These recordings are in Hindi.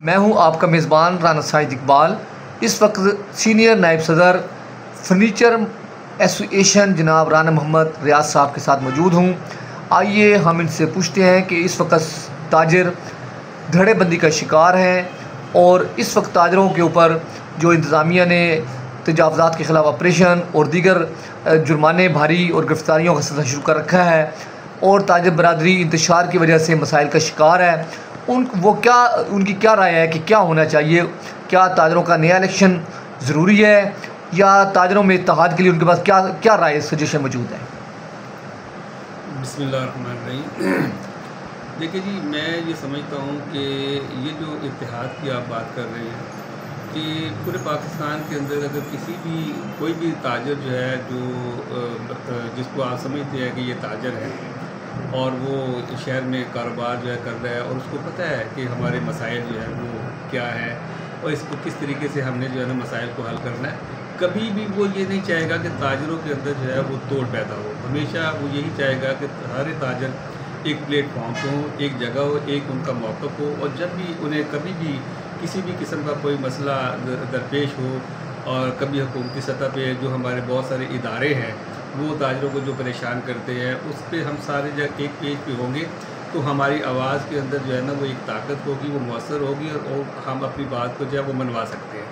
मैं हूं आपका मेज़बान राना साजिद इकबाल। इस वक्त सीनियर नायब सदर फर्नीचर एसोसिएशन जनाब राना मोहम्मद रियाज साहब के साथ मौजूद हूं। आइए हम इनसे पूछते हैं कि इस वक्त ताजर धड़ेबंदी का शिकार हैं और इस वक्त ताजरों के ऊपर जो इंतज़ामिया ने तजावज़ात के ख़िलाफ़ ऑपरेशन और दीगर जुर्माने भारी और गिरफ़्तारियों का सिलसिला शुरू कर रखा है और ताजर बरादरी इंतशार की वजह से मसाइल का शिकार है। उनकी क्या राय है कि क्या होना चाहिए? क्या ताजरों का नया इलेक्शन ज़रूरी है या ताजरों में इत्तेहाद के लिए उनके पास क्या राय सजेशन मौजूद है? बिस्मिल्लाहिर्रहमानिर्रहीम। देखिए जी, मैं ये समझता हूँ कि ये जो इत्तेहाद की आप बात कर रहे हैं कि पूरे पाकिस्तान के अंदर अगर कोई भी ताजर जो है जिसको आप समझते हैं कि ये ताजर है और वो शहर में कारोबार जो है कर रहा है और उसको पता है कि हमारे मसाइल जो है वो क्या है और इसको किस तरीके से हमने जो है ना मसाइल को हल करना है, कभी भी वो ये नहीं चाहेगा कि ताजरों के अंदर जो है वो तोड़ पैदा हो। हमेशा वो यही चाहेगा कि हर ताजर एक प्लेटफॉर्म पे हो, एक जगह हो, एक उनका मौक़िफ़ हो और जब भी उन्हें कभी भी किसी भी किस्म का कोई मसला दरपेश हो और कभी हुकूमती सतह पे जो हमारे बहुत सारे इदारे हैं वो ताजरों को जो परेशान करते हैं उस पर हम सारे जब एक पेज पे होंगे तो हमारी आवाज़ के अंदर जो है ना वो एक ताकत होगी, वो मौसर होगी और हम अपनी बात को जो है वो मनवा सकते हैं।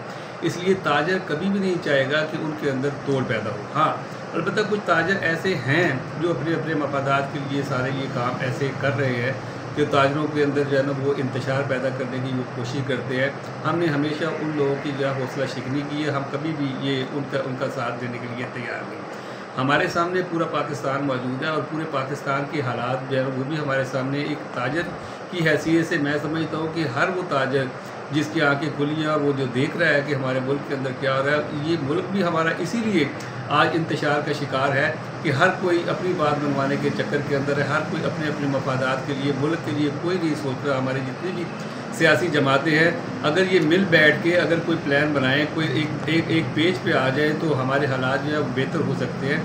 इसलिए ताजर कभी भी नहीं चाहेगा कि उनके अंदर तोड़ पैदा हो। हाँ, अलबत्ता कुछ ताजर ऐसे हैं जो अपने अपने मफादात के लिए सारे ये काम ऐसे कर रहे हैं कि ताजरों के अंदर जो है ना वो इंतशार पैदा करने की वो कोशिश करते हैं। हमने हमेशा उन लोगों की जो है हौसला शिकनी की है, हम कभी भी ये उनका साथ देने के लिए तैयार नहीं। हमारे सामने पूरा पाकिस्तान मौजूद है और पूरे पाकिस्तान के हालात जो है वो भी हमारे सामने एक ताजर की हैसियत से मैं समझता हूँ कि हर वो ताजर जिसकी आंखें खुली हैं और वो जो देख रहा है कि हमारे मुल्क के अंदर क्या हो रहा है, ये मुल्क भी हमारा इसीलिए आज इंतशार का शिकार है कि हर कोई अपनी बात मनवाने के चक्कर के अंदर है, हर कोई अपने अपने मफादात के लिए, मुल्क के लिए कोई नहीं सोच रहा। हमारे जितनी भी सियासी जमातें हैं, अगर ये मिल बैठ के अगर कोई प्लान बनाएं, कोई एक पेज पे आ जाए तो हमारे हालात जो है बेहतर हो सकते हैं।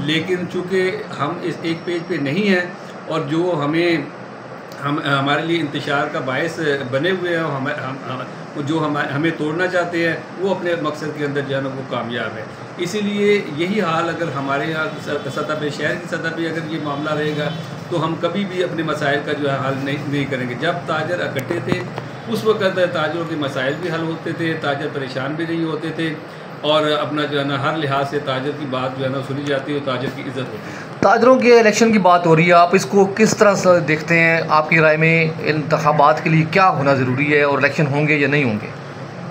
लेकिन चूँकि हम इस एक पेज पे नहीं हैं और जो हमारे लिए इंतशार का बायस बने हुए हैं, जो हमें तोड़ना चाहते हैं वो अपने मकसद के अंदर जो है ना वो कामयाब है। इसीलिए यही हाल अगर हमारे यहाँ सतह पे, शहर की सतह पे अगर ये मामला रहेगा तो हम कभी भी अपने मसाइल का जो है हल नहीं करेंगे। जब ताजर इकट्ठे थे उस वक्त ताजरों के मसाइल भी हल होते थे, ताजर परेशान भी नहीं होते थे और अपना जो है ना हर लिहाज से ताजर की बात जो है ना सुनी जाती है और ताजर की इज़्ज़त होती है। ताजरों के इलेक्शन की बात हो रही है, आप इसको किस तरह से देखते हैं? आपकी राय में इंतखाबात के लिए क्या होना ज़रूरी है और इलेक्शन होंगे या नहीं होंगे?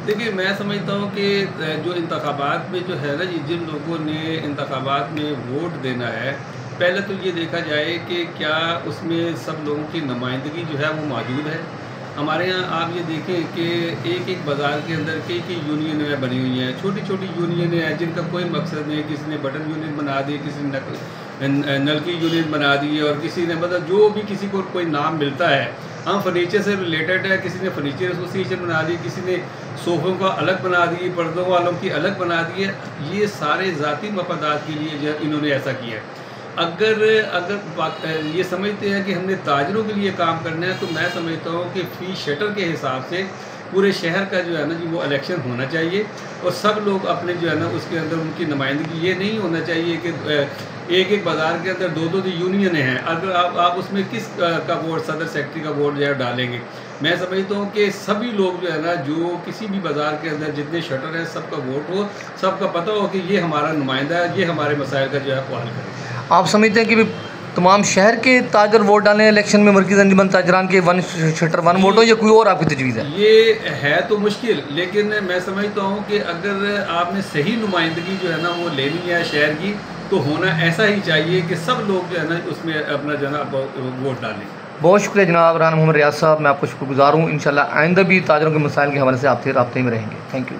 देखिए, मैं समझता हूँ कि जो इंतखाबात में जो है ना जिन लोगों ने इंतखाबात में वोट देना है, पहले तो ये देखा जाए कि क्या उसमें सब लोगों की नुमाइंदगी जो है वो मौजूद है। हमारे यहाँ आप ये देखें कि एक बाज़ार के अंदर कई यूनियनें बनी हुई हैं, छोटी छोटी यूनियनें हैं जिनका कोई मकसद नहीं। किसी ने बटन यूनियन बना दी, किसी ने नलकी यूनियन बना दी और किसी ने मतलब जो भी किसी को कोई नाम मिलता है, हम फर्नीचर से रिलेटेड है, किसी ने फर्नीचर एसोसिएशन बना दी, किसी ने सोफ़ों का अलग बना दी, पर्दों वालों की अलग बना दी है। ये सारे ज़ाती मफादात के लिए जो इन्होंने ऐसा किया है। अगर ये समझते हैं कि हमने ताजरों के लिए काम करना है तो मैं समझता हूँ कि फ़ी शटर के हिसाब से पूरे शहर का जो है ना जी वो इलेक्शन होना चाहिए और सब लोग अपने जो है ना उसके अंदर उनकी नुमाइंदगी। ये नहीं होना चाहिए कि एक बाज़ार के अंदर दो यूनियनें हैं, अगर आप उसमें किस का वोट, सदर सेक्रेटरी का वोट जो है डालेंगे। मैं समझता हूँ कि सभी लोग जो है ना जो किसी भी बाज़ार के अंदर जितने शटर हैं सबका वोट हो, सबका पता हो कि ये हमारा नुमाइंदा है, ये हमारे मसाइल का जो है हल करेगा। आप समझते हैं कि तमाम शहर के ताजर वोट डालें इलेक्शन में, मरकज़ी अंजुमन ताजरान के वन शटर वन वोट हो या कोई और आपकी तजवीज़ है? ये है तो मुश्किल, लेकिन मैं समझता हूँ कि अगर आपने सही नुमाइंदगी जो है ना वो लेनी है शहर की तो होना ऐसा ही चाहिए कि सब लोग जो है ना उसमें अपना जो है ना वोट डालें। बहुत शुक्रिया जनाब राना मोहम्मद रियाज साहब, मैं आपको शुक्रगुज़ार हूँ। इंशाल्लाह आइंदा भी ताजरों के मसाइल के हवाले से आपसे राब्ते में रहेंगे। Thank you.